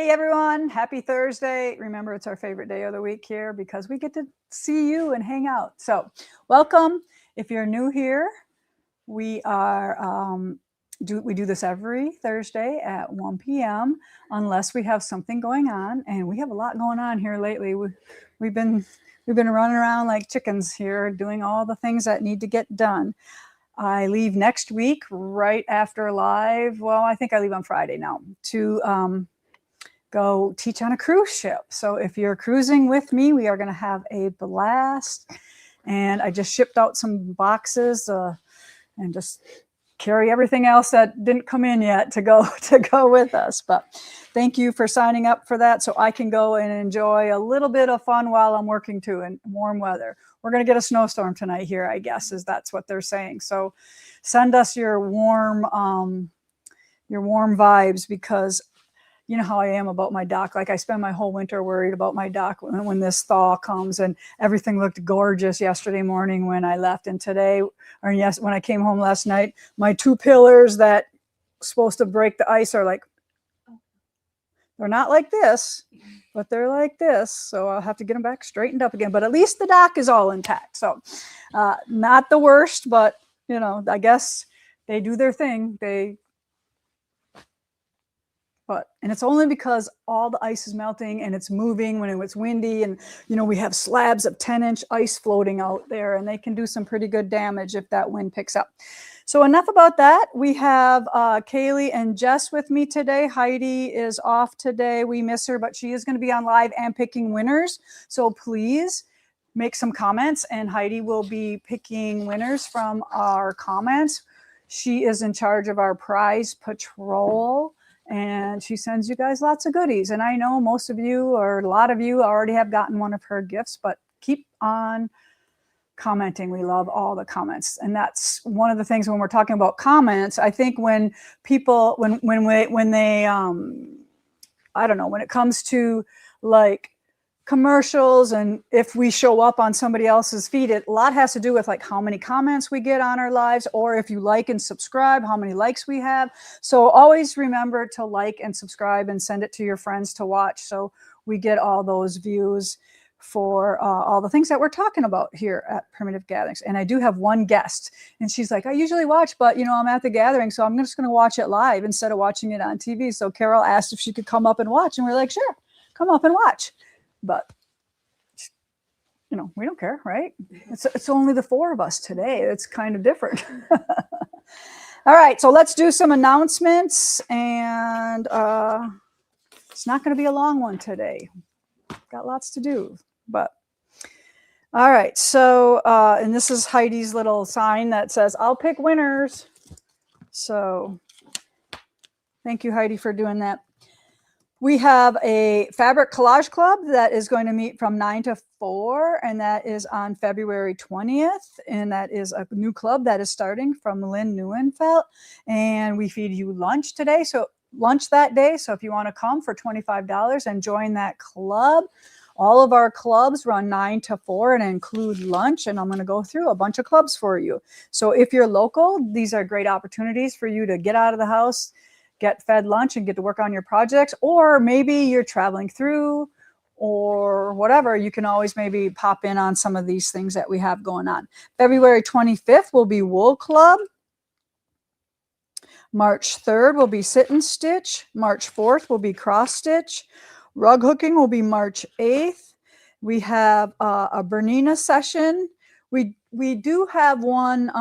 Howdy, everyone. Happy Thursday. Remember, it's our favorite day of the week here because we get to see you and hang out. So welcome. If you're new here, we are we do this every Thursday at 1 p.m. unless we have something going on, and we have a lot going on here lately. We've been running around like chickens here, doing all the things that need to get done. I leave next week right after live. Well, I think I leave on Friday now to go teach on a cruise ship. So if you're cruising with me, we are going to have a blast. And I just shipped out some boxes and just carry everything else that didn't come in yet to go with us. But thank you for signing up for that, so I can go and enjoy a little bit of fun while I'm working too in warm weather. We're going to get a snowstorm tonight here, I guess, that's what they're saying. So send us your warm vibes, because you know how I am about my dock. Like, I spend my whole winter worried about my dock when this thaw comes, and everything looked gorgeous yesterday morning when I left. And today, when I came home last night, my two pillars that supposed to break the ice are like, they're not like this, but they're like this. So I'll have to get them back straightened up again. But at least the dock is all intact. So not the worst, but you know, I guess they do their thing. And it's only because all the ice is melting and it's moving when it's windy, and you know, we have slabs of 10-inch ice floating out there, and they can do some pretty good damage if that wind picks up. So enough about that. We have Kaylee and Jess with me today. Heidi is off today. We miss her, but she is going to be on live and picking winners. So please make some comments, and Heidi will be picking winners from our comments. She is in charge of our prize patrol, and she sends you guys lots of goodies. And I know most of you, or a lot of you, already have gotten one of her gifts, but keep on commenting. We love all the comments. And that's one of the things when we're talking about comments. I think when people, when they I don't know, when it comes to like commercials, and if we show up on somebody else's feed, a lot has to do with like how many comments we get on our lives, or if you like and subscribe, how many likes we have. So always remember to like and subscribe and send it to your friends to watch, so we get all those views for all the things that we're talking about here at Primitive Gatherings. And I do have one guest, and she's like, I usually watch, but you know, I'm at the gathering, so I'm just going to watch it live instead of watching it on TV. So Carol asked if she could come up and watch, and we're like, sure, come up and watch. But you know, we don't care, right? It's only the four of us today. It's kind of different. All right, so let's do some announcements, and it's not going to be a long one today. Got lots to do, but all right. So and this is Heidi's little sign that says, I'll pick winners. So thank you, Heidi, for doing that. We have a fabric collage club that is going to meet from 9 to 4, and that is on February 20th. And that is a new club that is starting from Lynn Neuenfeld. And we feed you lunch today. So lunch that day. So if you want to come for $25 and join that club, all of our clubs run 9 to 4 and include lunch. And I'm going to go through a bunch of clubs for you. So if you're local, these are great opportunities for you to get out of the house, get fed lunch, and get to work on your projects. Or maybe you're traveling through or whatever, you can always maybe pop in on some of these things that we have going on. February 25th will be Wool Club. March 3rd will be Sit and Stitch. March 4th will be Cross Stitch. Rug hooking will be March 8th. We have a Bernina session. We do have one.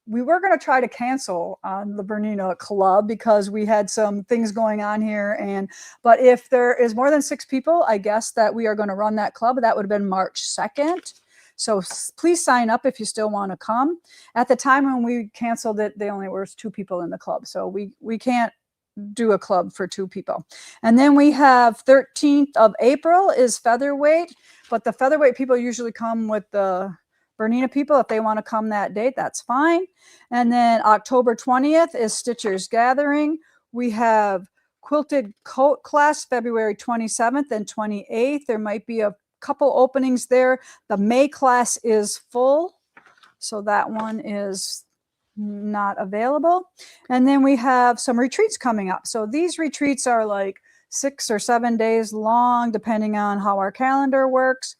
We were going to try to cancel on the Bernina Club because we had some things going on here. But if there is more than 6 people, I guess that we are going to run that club. That would have been March 2nd. So please sign up if you still want to come. At the time when we canceled it, there only were 2 people in the club. So we can't do a club for 2 people. And then we have 13th of April is Featherweight. But the Featherweight people usually come with the Bernina people. If they want to come that date, that's fine. And then October 20th is Stitchers Gathering. We have Quilted Coat class February 27th and 28th. There might be a couple openings there. The May class is full, so that one is not available. And then we have some retreats coming up. So these retreats are like 6 or 7 days long, depending on how our calendar works.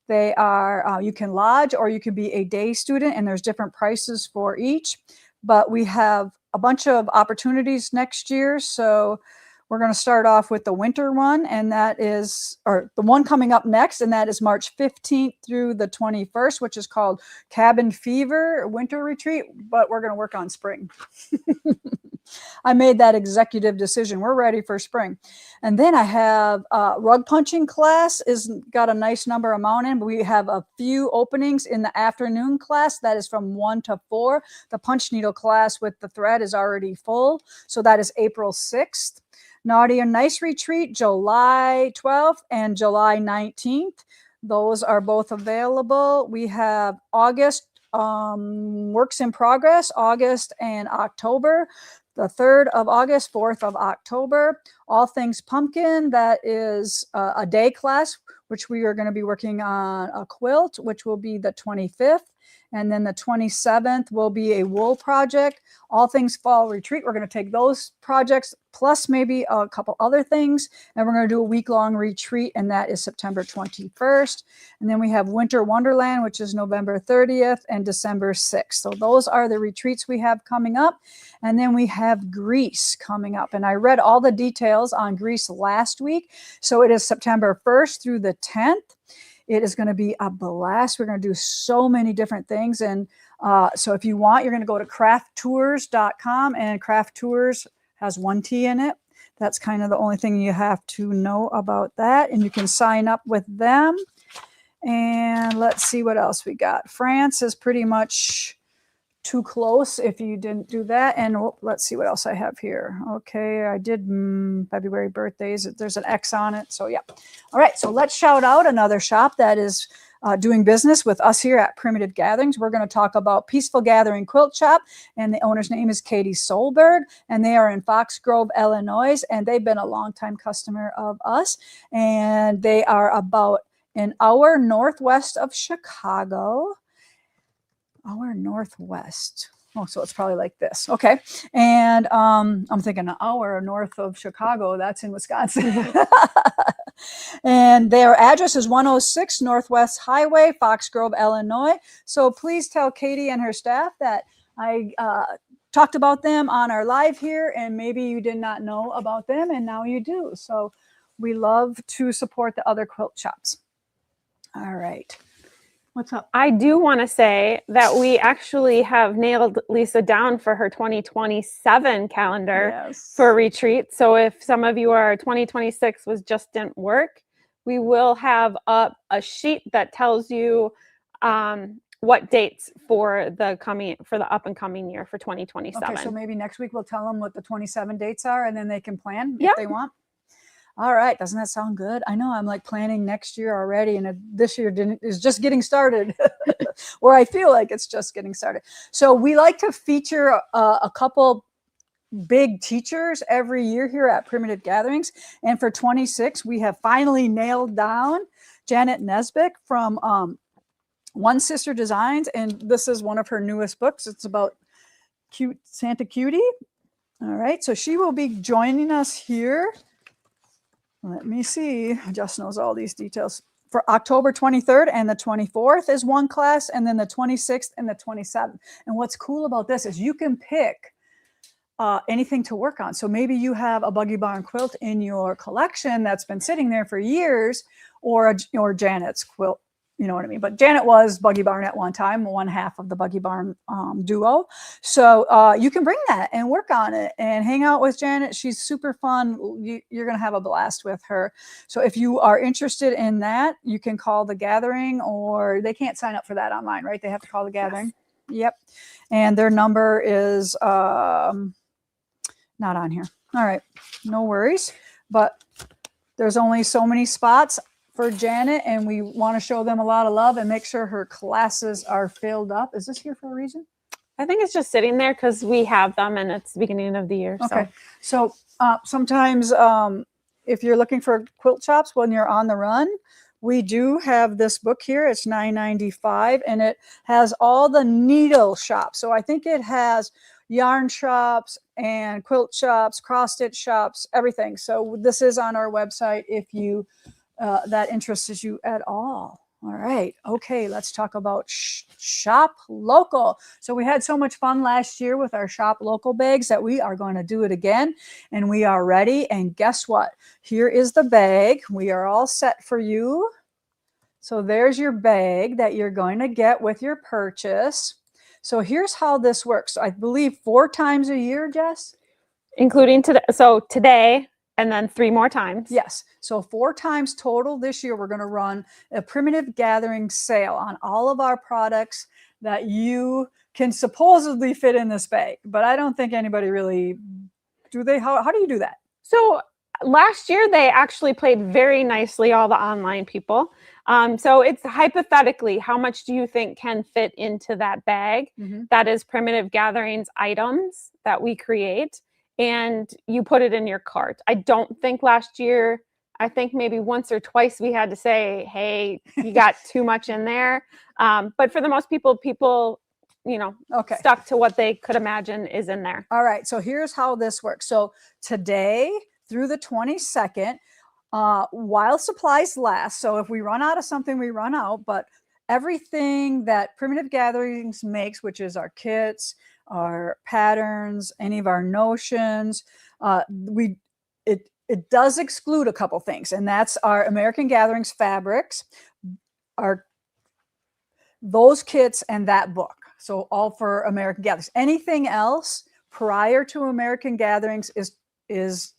They are, you can lodge or you can be a day student, and there's different prices for each. But we have a bunch of opportunities next year. So we're going to start off with the winter one, and that is, or the one coming up next, and that is March 15th through the 21st, which is called Cabin Fever Winter Retreat, but we're going to work on spring. I made that executive decision. We're ready for spring. And then I have rug punching class is got a nice number amount in, but we have a few openings in the afternoon class. That is from 1 to 4. The punch needle class with the thread is already full. So that is April 6th. Naughty and Nice Retreat, July 12th and July 19th. Those are both available. We have August, works in progress, August and October. The 3rd of August, 4th of October. All Things Pumpkin, that is a day class, which we are going to be working on a quilt, which will be the 25th. And then the 27th will be a wool project. All Things Fall Retreat, we're going to take those projects plus maybe a couple other things, and we're going to do a week-long retreat, and that is September 21st. And then we have Winter Wonderland, which is November 30th and December 6th. So those are the retreats we have coming up. And then we have Greece coming up, and I read all the details on Greece last week. So it is September 1st through the 10th. It is going to be a blast. We're going to do so many different things. And so if you want, you're going to go to crafttours.com, and Craft Tours has 1 T in it. That's kind of the only thing you have to know about that. And you can sign up with them. And let's see what else we got. France is pretty much too close if you didn't do that. And let's see what else I have here. Okay, I did February birthdays. There's an X on it. So yeah. All right, so let's shout out another shop that is doing business with us here at Primitive Gatherings. We're going to talk about Peaceful Gathering Quilt Shop, and the owner's name is Katie Solberg, and they are in Fox Grove, Illinois, and they've been a longtime customer of us, and they are about an hour northwest of Chicago. Hour northwest. Oh, so it's probably like this. Okay. And I'm thinking an hour north of Chicago. That's in Wisconsin. And their address is 106 Northwest Highway, Fox Grove, Illinois. So please tell Katie and her staff that I talked about them on our live here, and maybe you did not know about them, and now you do. So we love to support the other quilt shops. All right. What's up? I do want to say that we actually have nailed Lisa down for her 2027 calendar for retreat. So if some of you are 2026 didn't work, we will have up a sheet that tells you what dates for the up and coming year for 2027. Okay, so maybe next week we'll tell them what the 27 dates are, and then they can plan if they want. All right. Doesn't that sound good? I know I'm like planning next year already, and this year is just getting started, or I feel like it's just getting started. So we like to feature a couple big teachers every year here at Primitive Gatherings. And for 26, we have finally nailed down Janet Nesbitt from One Sister Designs. And this is one of her newest books. It's about cute Santa Cutie. All right. So she will be joining us here. Let me see. Just knows all these details. For October 23rd and the 24th is one class, and then the 26th and the 27th. And what's cool about this is you can pick anything to work on. So maybe you have a Buggy Barn quilt in your collection that's been sitting there for years, or Janet's quilt. You know what I mean? But Janet was Buggy Barn at one time, one half of the Buggy Barn duo. So you can bring that and work on it and hang out with Janet. She's super fun. You're going to have a blast with her. So if you are interested in that, you can call the gathering, or they can't sign up for that online, right? They have to call the gathering. Yes. Yep. And their number is not on here. All right. No worries. But there's only so many spots for Janet, and we want to show them a lot of love and make sure her classes are filled up. Is this here for a reason? I think it's just sitting there because we have them and it's the beginning of the year. Okay. So sometimes if you're looking for quilt shops when you're on the run, we do have this book here. It's $9.95, and it has all the needle shops. So I think it has yarn shops and quilt shops, cross stitch shops, everything. So this is on our website if you that interests you at all. All right. Okay, let's talk about shop local. So we had so much fun last year with our shop local bags that we are going to do it again, and we are ready. And guess what? Here is the bag. We are all set for you. So there's your bag that you're going to get with your purchase. So here's how this works. I believe 4 times a year, Jess? Including today. So today, and then 3 more times. Yes. So 4 times total this year. We're going to run a Primitive Gathering sale on all of our products that you can supposedly fit in this bag. But I don't think anybody really, do they? How do you do that? So last year, they actually played very nicely, all the online people. So it's hypothetically, how much do you think can fit into that bag? That is Primitive Gatherings items that we create, and you put it in your cart. I don't think last year, I think maybe once or twice we had to say, hey, you got too much in there. But for the most people, you know, stuck to what they could imagine is in there. All right. So here's how this works. So today through the 22nd, while supplies last. So if we run out of something, we run out, but everything that Primitive Gatherings makes, which is our kits, our patterns, any of our notions, it does exclude a couple things, and that's our American Gatherings fabrics, those kits, and that book. So all for American Gatherings. Anything else prior to American Gatherings is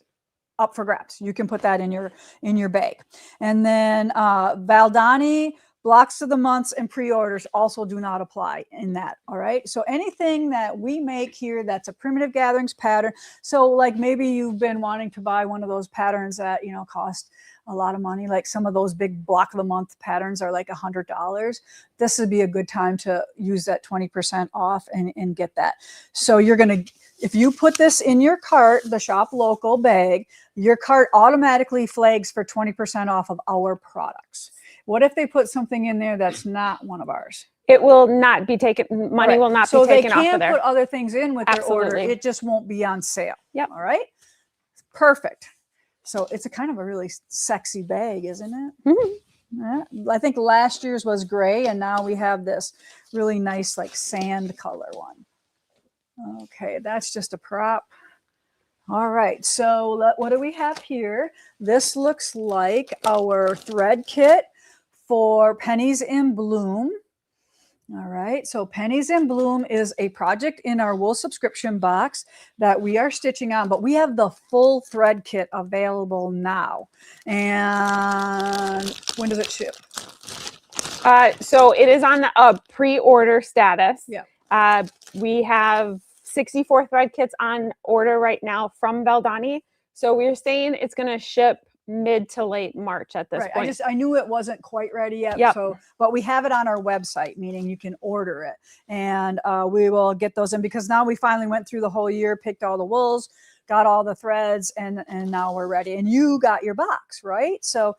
up for grabs. You can put that in your bag. And then Valdani, blocks of the months, and pre-orders also do not apply in that. All right. So anything that we make here that's a Primitive Gatherings pattern. So like maybe you've been wanting to buy one of those patterns that, you know, cost a lot of money. Like some of those big block of the month patterns are like $100. This would be a good time to use that 20% off and get that. So you're going to, if you put this in your cart, the shop local bag, your cart automatically flags for 20% off of our products. What if they put something in there that's not one of ours? It will not be taken, money will not be taken off of there. So they can put other things in with their order. It just won't be on sale. Yep. All right. Perfect. So it's a kind of a really sexy bag, isn't it? Mm-hmm. I think last year's was gray, and now we have this really nice like sand color one. Okay, that's just a prop. All right, so what do we have here? This looks like our thread kit for Pennies in Bloom. All right, so Pennies in Bloom is a project in our wool subscription box that we are stitching on, but we have the full thread kit available now. And when does it ship? So it is on a pre-order status. Yeah. We have 64 thread kits on order right now from Valdani. So we're saying it's going to ship mid to late March at this point. I knew it wasn't quite ready yet. Yep. So, but we have it on our website, meaning you can order it, and we will get those in, because now we finally went through the whole year, picked all the wools, got all the threads, and now we're ready. And you got your box, right? So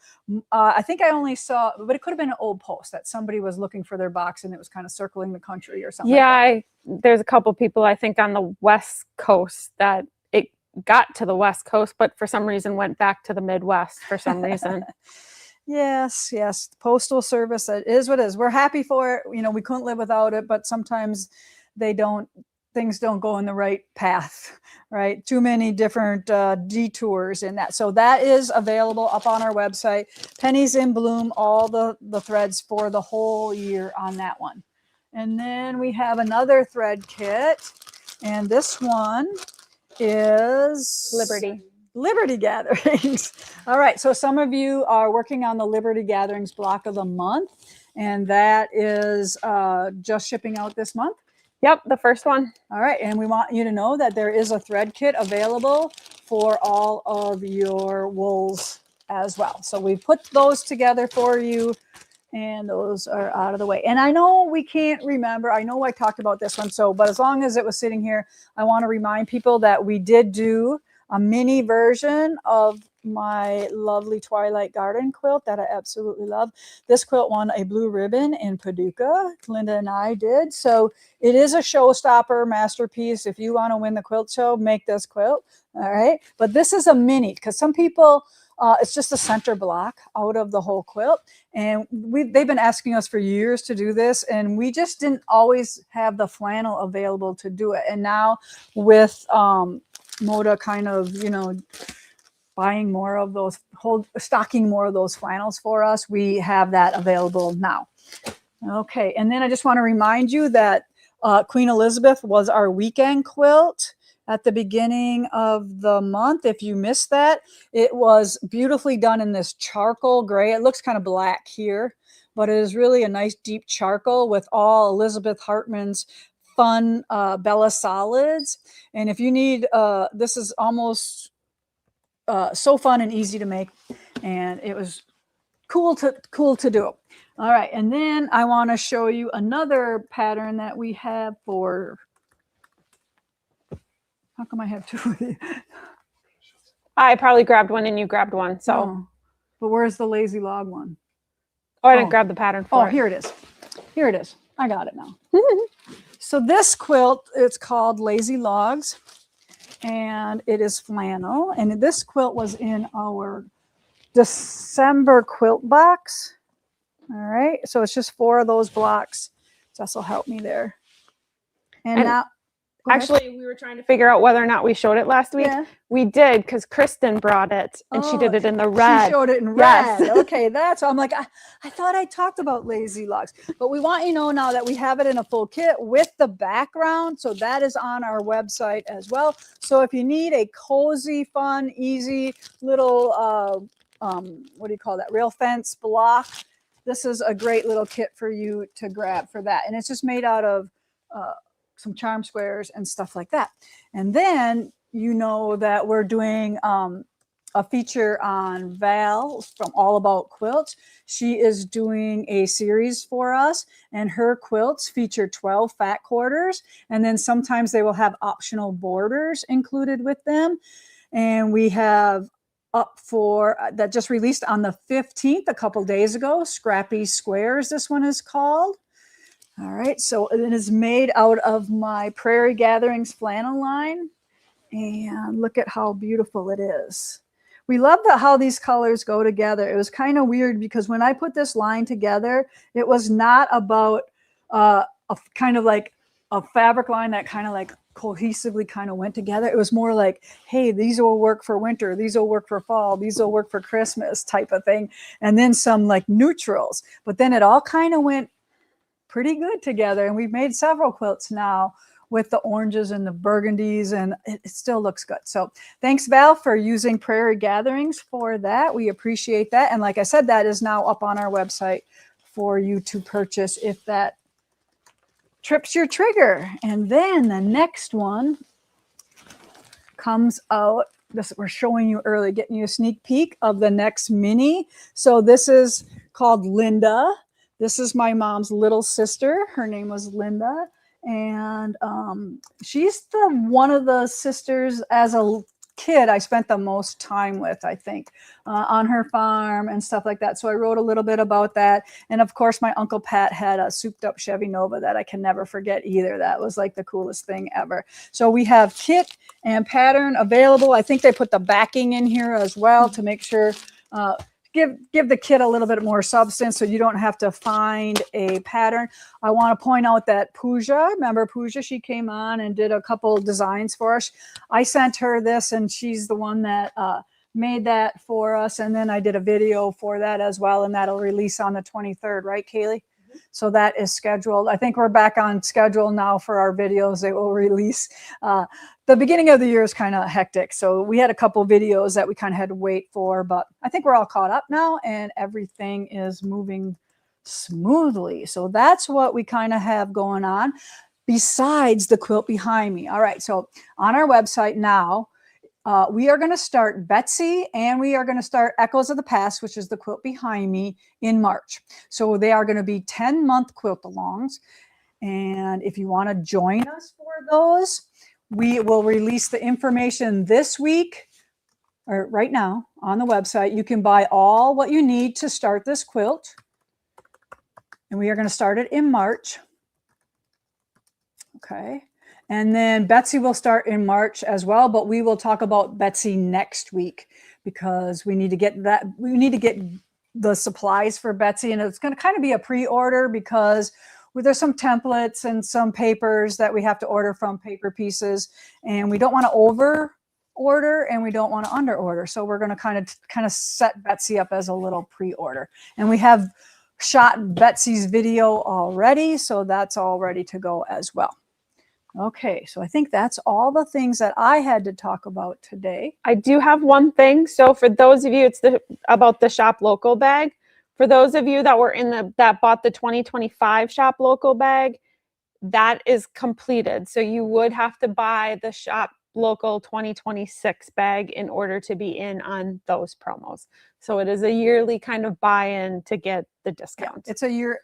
I think I only saw, but it could have been an old post that somebody was looking for their box and it was kind of circling the country or something. Yeah, there's a couple people I think on the West Coast that it got to the West Coast, but for some reason went back to the Midwest for some reason. Yes. The Postal Service, it is what it is. We're happy for it. You know, we couldn't live without it, but sometimes things don't go in the right path, right? Too many different detours in that. So that is available up on our website. Pennies in Bloom, all the threads for the whole year on that one. And then we have another thread kit, and this one is Liberty Gatherings. All right, so some of you are working on the Liberty Gatherings block of the month, and that is just shipping out this month. Yep, the first one. All right, and we want you to know that there is a thread kit available for all of your wools as well. So we put those together for you, and those are out of the way. And I know we can't remember, I know I talked about this one, but as long as it was sitting here, I want to remind people that we did do a mini version of my lovely Twilight Garden quilt that I absolutely love. This quilt won a blue ribbon in Paducah. Linda and I did. So it is a showstopper masterpiece. If you want to win the quilt show, make this quilt. All right. But this is a mini because some people, it's just a center block out of the whole quilt. And they've been asking us for years to do this. And we just didn't always have the flannel available to do it. And now with Moda kind of, you know, buying more of those, stocking more of those flannels for us, we have that available now. Okay. And then I just want to remind you that Queen Elizabeth was our weekend quilt at the beginning of the month. If you missed that, it was beautifully done in this charcoal gray. It looks kind of black here, but it is really a nice deep charcoal with all Elizabeth Hartman's fun Bella solids. And if you need, this is almost so fun and easy to make, and it was cool to do. All right, and then I want to show you another pattern that we have for. How come I have two of these? I probably grabbed one and you grabbed one. So, oh, but where's the lazy log one? Oh, I didn't grab the pattern for it. Here it is. Here it is. I got it now. So this quilt, it's called Lazy Logs, and it is flannel. And this quilt was in our December quilt box. All right. So it's just 4 of those blocks. Jess will help me there. And now. Actually, we were trying to figure out whether or not we showed it last week. Yeah. We did, because Kristen brought it and she did it in the red. She showed it in red. Yes. Okay, that's I'm like, I thought I talked about Lazy Logs, but we want you to know now that we have it in a full kit with the background. So that is on our website as well. So if you need a cozy, fun, easy little, what do you call that? Rail fence block. This is a great little kit for you to grab for that. And it's just made out of, some charm squares and stuff like that. And then you know that we're doing a feature on Val from All About Quilts. She is doing a series for us, and her quilts feature 12 fat quarters, and then sometimes they will have optional borders included with them. And we have up for that just released on the 15th, a couple days ago, Scrappy Squares, this one is called. All right, so it is made out of my Prairie Gatherings flannel line. And look at how beautiful it is. We love how these colors go together. It was kind of weird because when I put this line together, it was not about a kind of like a fabric line that kind of like cohesively kind of went together. It was more like, hey, these will work for winter. These will work for fall. These will work for Christmas type of thing. And then some like neutrals. But then it all kind of went pretty good together, and we've made several quilts now with the oranges and the burgundies, and it still looks good. So thanks, Val, for using Prairie Gatherings for that. We appreciate that. And like I said, that is now up on our website for you to purchase if that trips your trigger. And then the next one comes out. This we're showing you early, getting you a sneak peek of the next mini. So this is called Linda. This is my mom's little sister. Her name was Linda. And she's one of the sisters as a kid I spent the most time with, I think, on her farm and stuff like that. So I wrote a little bit about that. And of course, my Uncle Pat had a souped up Chevy Nova that I can never forget either. That was like the coolest thing ever. So we have kit and pattern available. I think they put the backing in here as well to make sure give the kit a little bit more substance so you don't have to find a pattern. I want to point out that Pooja, remember Pooja, she came on and did a couple designs for us. I sent her this, and she's the one that made that for us. And then I did a video for that as well, and that'll release on the 23rd, right, Kaylee? So that is scheduled. I think we're back on schedule now for our videos. They will release. The beginning of the year is kind of hectic. So we had a couple videos that we kind of had to wait for, but I think we're all caught up now and everything is moving smoothly. So that's what we kind of have going on besides the quilt behind me. All right. So on our website now, we are going to start Betsy and we are going to start Echoes of the Past, which is the quilt behind me, in March. So they are going to be 10-month quilt-alongs. And if you want to join us for those, we will release the information this week or right now on the website, you can buy all what you need to start this quilt. And we are going to start it in March. Okay. And then Betsy will start in March as well, but we will talk about Betsy next week because we need to get the supplies for Betsy, and it's going to kind of be a pre-order because there's some templates and some papers that we have to order from Paper Pieces, and we don't want to over order and we don't want to under order. So we're going to kind of set Betsy up as a little pre-order, and we have shot Betsy's video already, so that's all ready to go as well. Okay, so I think that's all the things that I had to talk about today. I do have one thing. So for those of you, it's about the Shop Local bag. For those of you that were that bought the 2025 Shop Local bag, that is completed. So you would have to buy the Shop Local 2026 bag in order to be in on those promos. So it is a yearly kind of buy-in to get the discount. Yeah,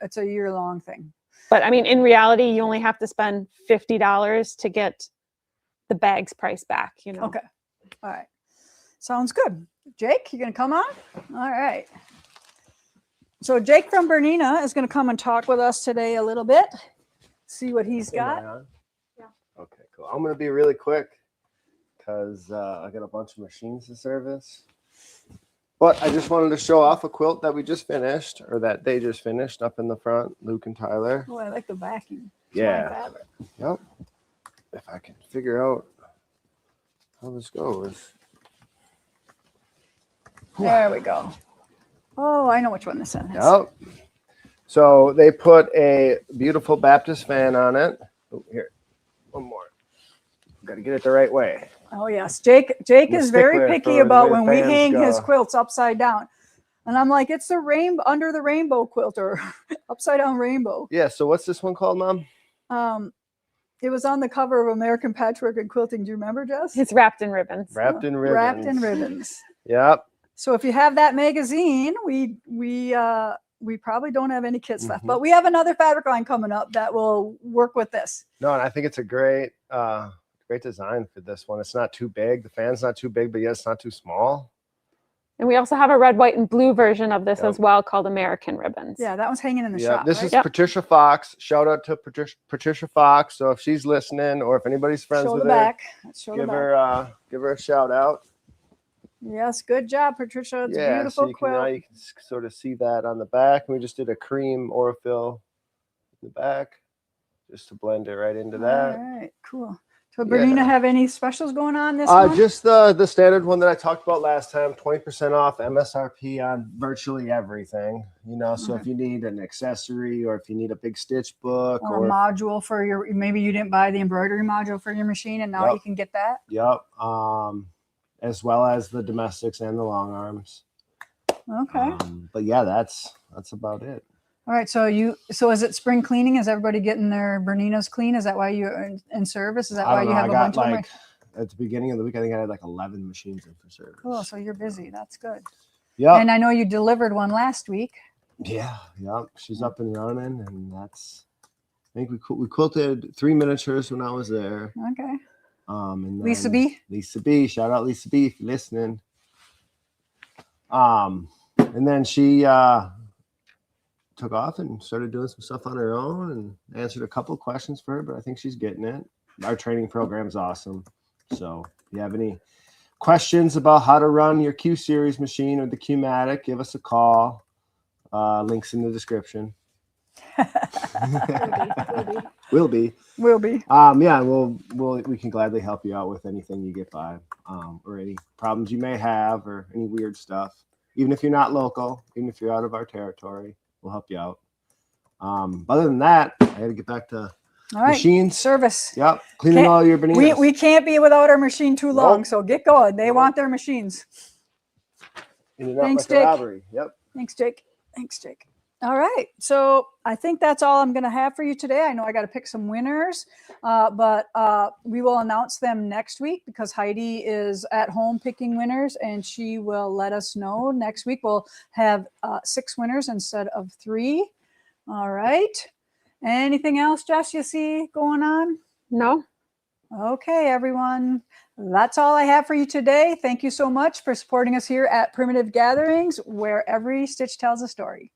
it's a year-long thing. But I mean, in reality, you only have to spend $50 to get the bag's price back, you know. Okay. All right. Sounds good. Jake, you going to come on? All right. So Jake from Bernina is going to come and talk with us today a little bit. See what he's got. Yeah. Okay, cool. I'm going to be really quick because I got a bunch of machines to service. But I just wanted to show off a quilt that we just finished, or that they just finished up in the front, Luke and Tyler. Oh, I like the backing. Yeah. Yep. If I can figure out how this goes. There we go. Oh, I know which one this is. Yep. So they put a beautiful Baptist fan on it. Oh, here, one more. Got to get it the right way. Oh yes, Jake is very picky about when we hang his quilts upside down, and I'm like, it's the under the rainbow quilt or upside down rainbow. Yeah. So what's this one called, Mom? It was on the cover of American Patchwork and Quilting. Do you remember, Jess? It's wrapped in ribbons. Wrapped in ribbons. Wrapped in ribbons. Yep. So if you have that magazine, we probably don't have any kits left, but we have another fabric line coming up that will work with this. No, and I think it's a great design for this one. It's not too big. The fan's not too big, but yet it's not too small. And we also have a red, white, and blue version of this as well called American Ribbons. Yeah, that one's hanging in the shop. This is Patricia Fox. Shout out to Patricia Fox. So if she's listening, or if anybody's friends with her, give her a shout out. Yes, good job, Patricia. It's a beautiful quilt. Now you can sort of see that on the back. We just did a cream Aurifil in the back, just to blend it right into that. All right, cool. So Bernina, have any specials going on this month? Just the standard one that I talked about last time, 20% off MSRP on virtually everything. You know, so if you need an accessory, or if you need a big stitch book, or a module for your, maybe you didn't buy the embroidery module for your machine and now you can get that. Yep. As well as the domestics and the long arms. Okay. But yeah, that's about it. All right, so is it spring cleaning? Is everybody getting their Berninas clean? Is that why you're in service? Is that why you have a bunch of them? At the beginning of the week, I think I had like 11 machines in for service. Cool, so you're busy. That's good. Yeah. And I know you delivered one last week. Yeah. She's up and running, and I think we quilted 3 miniatures when I was there. Okay. And Lisa B. Shout out Lisa B if you're listening. And then she took off and started doing some stuff on her own and answered a couple of questions for her, but I think she's getting it. Our training program is awesome. So if you have any questions about how to run your Q series machine or the Q-Matic, give us a call. Links in the description. Will be. Yeah, we can gladly help you out with anything you get by, or any problems you may have, or any weird stuff. Even if you're not local, even if you're out of our territory, we'll help you out. Other than that, I got to get back to machines. Service. Yep. Cleaning all your Berninas. We can't be without our machine too long, so get going. They want their machines. Thanks, Jake. Yep. Thanks, Jake. All right. So I think that's all I'm going to have for you today. I know I got to pick some winners, but we will announce them next week because Heidi is at home picking winners, and she will let us know next week. We'll have 6 winners instead of 3. All right. Anything else, Jess, you see going on? No. Okay, everyone. That's all I have for you today. Thank you so much for supporting us here at Primitive Gatherings, where every stitch tells a story.